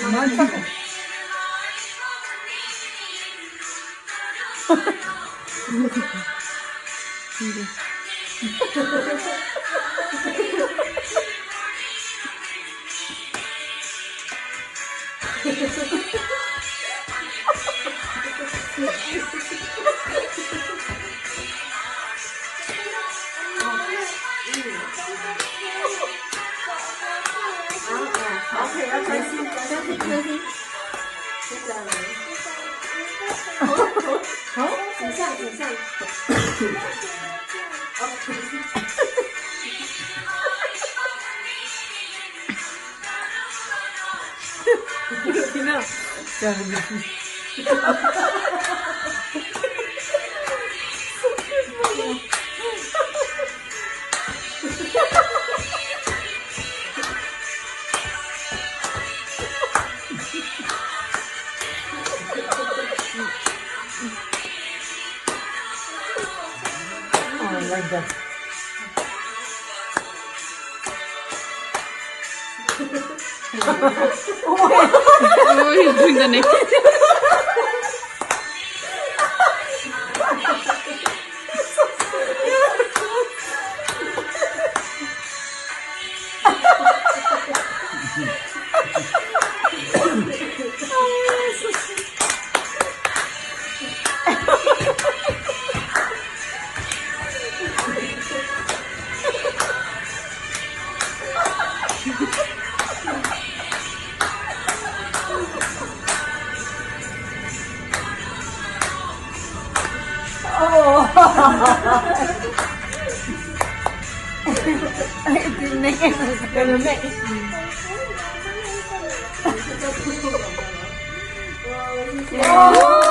Mansak. Hindi. Okay, okay.好，指向指向。听到？这样子。Oh my god. Oh, he's doing the next. Oh!